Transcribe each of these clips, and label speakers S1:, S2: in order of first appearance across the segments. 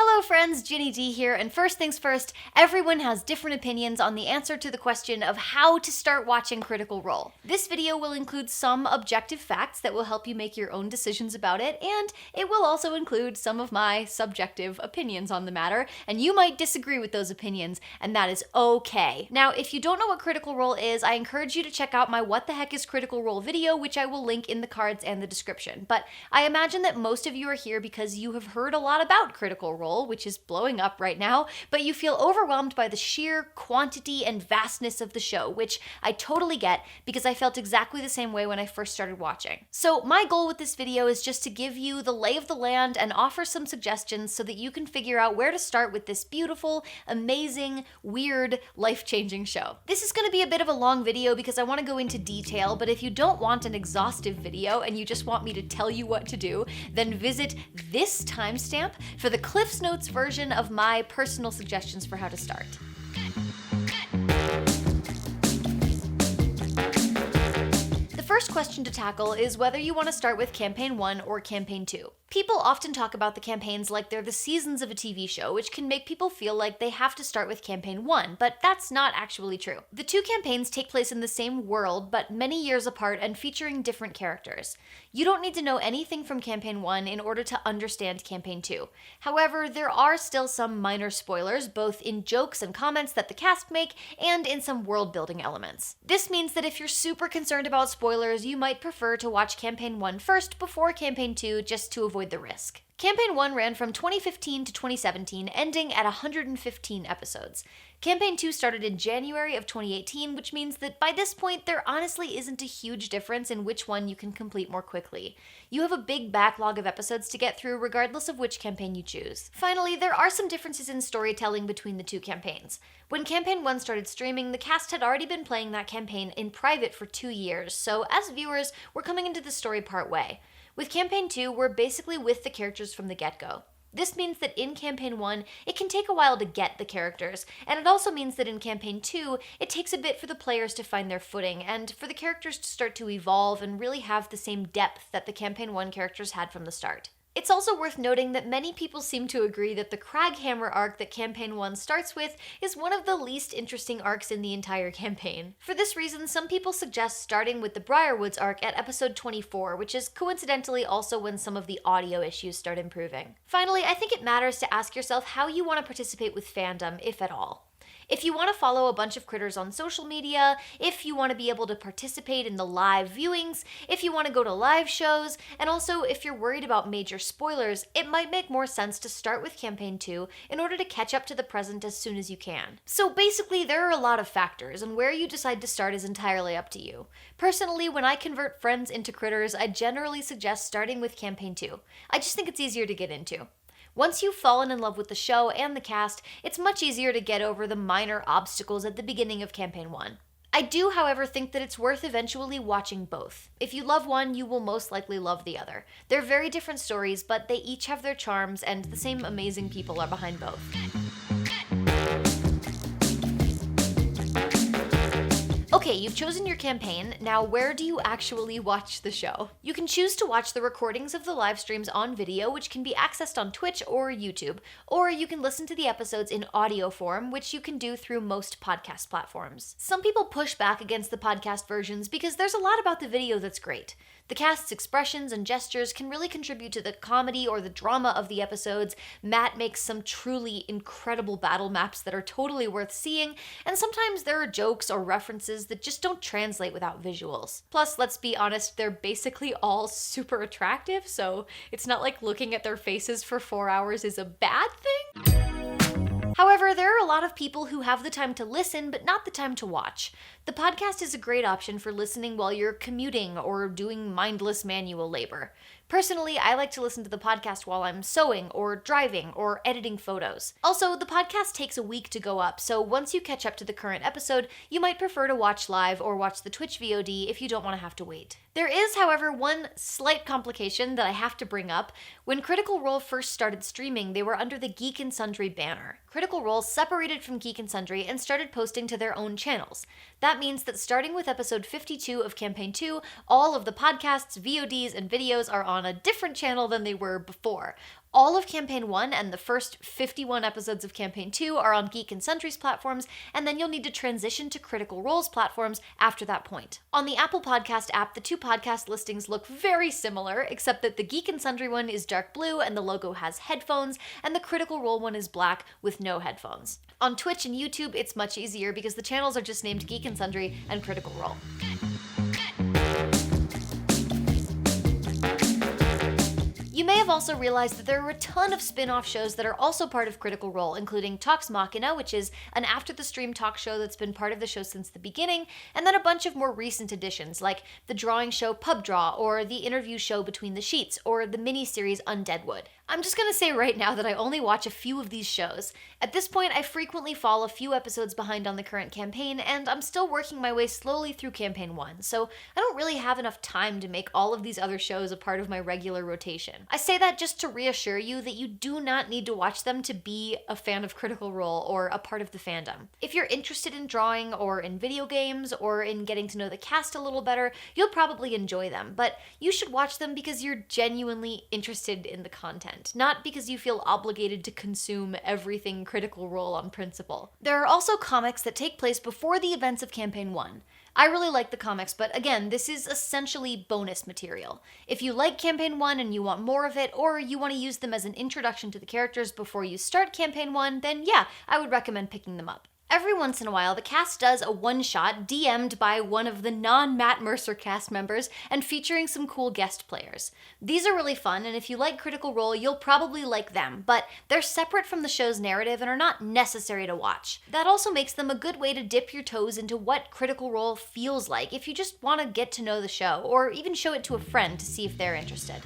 S1: Hello friends, Ginny D here, and first things first, everyone has different opinions on the answer to the question of how to start watching Critical Role. This video will include some objective facts that will help you make your own decisions about it, and it will also include some of my subjective opinions on the matter, and you might disagree with those opinions, and that is okay. Now, if you don't know what Critical Role is, I encourage you to check out my What the Heck is Critical Role video, which I will link in the cards and the description. But I imagine that most of you are here because you have heard a lot about Critical Role, which is blowing up right now, but you feel overwhelmed by the sheer quantity and vastness of the show, which I totally get because I felt exactly the same way when I first started watching. So my goal with this video is just to give you the lay of the land and offer some suggestions so that you can figure out where to start with this beautiful, amazing, weird, life-changing show. This is going to be a bit of a long video because I want to go into detail, but if you don't want an exhaustive video and you just want me to tell you what to do, then visit this timestamp for the Cliff's Notes version of my personal suggestions for how to start. The first question to tackle is whether you want to start with Campaign 1 or Campaign 2. People often talk about the campaigns like they're the seasons of a TV show, which can make people feel like they have to start with Campaign 1, but that's not actually true. The two campaigns take place in the same world, but many years apart and featuring different characters. You don't need to know anything from Campaign 1 in order to understand Campaign 2. However, there are still some minor spoilers, both in jokes and comments that the cast make, and in some world-building elements. This means that if you're super concerned about spoilers, you might prefer to watch Campaign 1 first before Campaign 2 just to avoid the risk. Campaign 1 ran from 2015 to 2017, ending at 115 episodes. Campaign 2 started in January of 2018, which means that by this point, there honestly isn't a huge difference in which one you can complete more quickly. You have a big backlog of episodes to get through regardless of which campaign you choose. Finally, there are some differences in storytelling between the two campaigns. When Campaign 1 started streaming, the cast had already been playing that campaign in private for 2 years, so as viewers, we're coming into the story part way. With Campaign 2, we're basically with the characters from the get-go. This means that in Campaign 1, it can take a while to get the characters, and it also means that in Campaign 2, it takes a bit for the players to find their footing, and for the characters to start to evolve and really have the same depth that the Campaign 1 characters had from the start. It's also worth noting that many people seem to agree that the Craghammer arc that Campaign 1 starts with is one of the least interesting arcs in the entire campaign. For this reason, some people suggest starting with the Briarwoods arc at episode 24, which is coincidentally also when some of the audio issues start improving. Finally, I think it matters to ask yourself how you want to participate with fandom, if at all. If you want to follow a bunch of critters on social media, if you want to be able to participate in the live viewings, if you want to go to live shows, and also if you're worried about major spoilers, it might make more sense to start with Campaign 2 in order to catch up to the present as soon as you can. So basically, there are a lot of factors, and where you decide to start is entirely up to you. Personally, when I convert friends into critters, I generally suggest starting with Campaign 2. I just think it's easier to get into. Once you've fallen in love with the show and the cast, it's much easier to get over the minor obstacles at the beginning of Campaign 1. I do, however, think that it's worth eventually watching both. If you love one, you will most likely love the other. They're very different stories, but they each have their charms, and the same amazing people are behind both. Okay, you've chosen your campaign. Now, where do you actually watch the show? You can choose to watch the recordings of the live streams on video, which can be accessed on Twitch or YouTube, or you can listen to the episodes in audio form, which you can do through most podcast platforms. Some people push back against the podcast versions because there's a lot about the video that's great. The cast's expressions and gestures can really contribute to the comedy or the drama of the episodes. Matt makes some truly incredible battle maps that are totally worth seeing, and sometimes there are jokes or references that just don't translate without visuals. Plus, let's be honest, they're basically all super attractive, so it's not like looking at their faces for 4 hours is a bad thing. However, there are a lot of people who have the time to listen, but not the time to watch. The podcast is a great option for listening while you're commuting or doing mindless manual labor. Personally, I like to listen to the podcast while I'm sewing or driving or editing photos. Also, the podcast takes a week to go up, so once you catch up to the current episode, you might prefer to watch live or watch the Twitch VOD if you don't want to have to wait. There is, however, one slight complication that I have to bring up. When Critical Role first started streaming, they were under the Geek and Sundry banner. Critical Role separated from Geek and Sundry and started posting to their own channels. That means that starting with episode 52 of Campaign 2, all of the podcasts, VODs, and videos are on a different channel than they were before. All of Campaign 1 and the first 51 episodes of Campaign 2 are on Geek and Sundry's platforms, and then you'll need to transition to Critical Role's platforms after that point. On the Apple Podcast app, the two podcast listings look very similar, except that the Geek and Sundry one is dark blue and the logo has headphones, and the Critical Role one is black with no headphones. On Twitch and YouTube, it's much easier because the channels are just named Geek and Sundry and Critical Role. You may have also realized that there are a ton of spin-off shows that are also part of Critical Role, including Talks Machina, which is an after-the-stream talk show that's been part of the show since the beginning, and then a bunch of more recent additions, like the drawing show Pub Draw, or the interview show Between the Sheets, or the mini-series Undeadwood. I'm just gonna say right now that I only watch a few of these shows. At this point, I frequently fall a few episodes behind on the current campaign, and I'm still working my way slowly through Campaign 1, so I don't really have enough time to make all of these other shows a part of my regular rotation. I say that just to reassure you that you do not need to watch them to be a fan of Critical Role or a part of the fandom. If you're interested in drawing or in video games or in getting to know the cast a little better, you'll probably enjoy them, but you should watch them because you're genuinely interested in the content, not because you feel obligated to consume everything Critical Role on principle. There are also comics that take place before the events of Campaign 1. I really like the comics, but again, this is essentially bonus material. If you like Campaign 1 and you want more of it, or you want to use them as an introduction to the characters before you start Campaign 1, then yeah, I would recommend picking them up. Every once in a while, the cast does a one-shot DM'd by one of the non-Matt Mercer cast members and featuring some cool guest players. These are really fun, and if you like Critical Role, you'll probably like them, but they're separate from the show's narrative and are not necessary to watch. That also makes them a good way to dip your toes into what Critical Role feels like if you just want to get to know the show, or even show it to a friend to see if they're interested.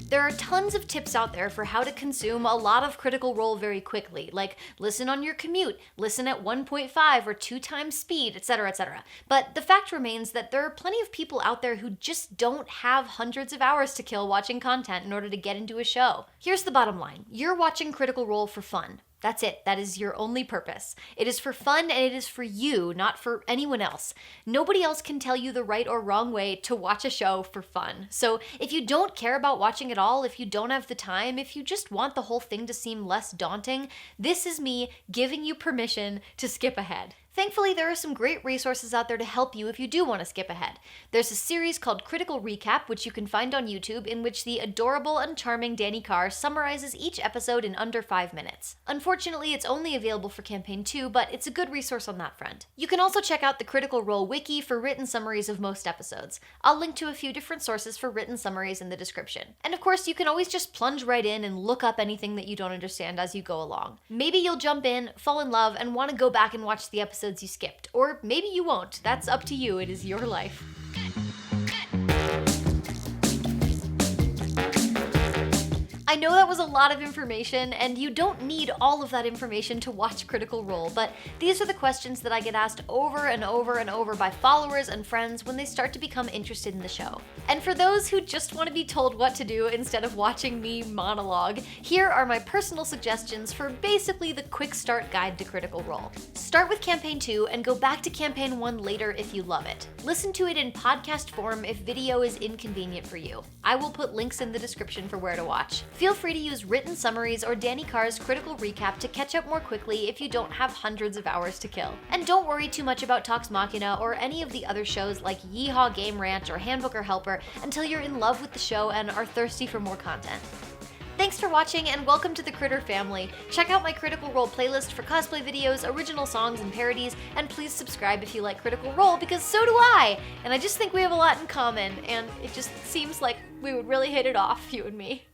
S1: There are tons of tips out there for how to consume a lot of Critical Role very quickly, like listen on your commute, listen at 1.5 or 2 times speed, etc., etc. But the fact remains that there are plenty of people out there who just don't have hundreds of hours to kill watching content in order to get into a show. Here's the bottom line. You're watching Critical Role for fun. That's it. That is your only purpose. It is for fun and it is for you, not for anyone else. Nobody else can tell you the right or wrong way to watch a show for fun. So if you don't care about watching at all, if you don't have the time, if you just want the whole thing to seem less daunting, this is me giving you permission to skip ahead. Thankfully, there are some great resources out there to help you if you do want to skip ahead. There's a series called Critical Recap, which you can find on YouTube, in which the adorable and charming Danny Carr summarizes each episode in under 5 minutes. Unfortunately, it's only available for Campaign 2, but it's a good resource on that front. You can also check out the Critical Role wiki for written summaries of most episodes. I'll link to a few different sources for written summaries in the description. And of course, you can always just plunge right in and look up anything that you don't understand as you go along. Maybe you'll jump in, fall in love, and want to go back and watch the episodes you skipped. Or maybe you won't. That's up to you. It is your life. I know that was a lot of information, and you don't need all of that information to watch Critical Role, but these are the questions that I get asked over and over and over by followers and friends when they start to become interested in the show. And for those who just want to be told what to do instead of watching me monologue, here are my personal suggestions for basically the quick start guide to Critical Role. Start with Campaign 2 and go back to Campaign 1 later if you love it. Listen to it in podcast form if video is inconvenient for you. I will put links in the description for where to watch. Feel free to use written summaries or Danny Carr's Critical Recap to catch up more quickly if you don't have hundreds of hours to kill. And don't worry too much about Talks Machina or any of the other shows like Yeehaw Game Ranch or Handbooker Helper until you're in love with the show and are thirsty for more content. Thanks for watching and welcome to the Critter family. Check out my Critical Role playlist for cosplay videos, original songs, and parodies, and please subscribe if you like Critical Role because so do I! And I just think we have a lot in common, and it just seems like we would really hit it off, you and me.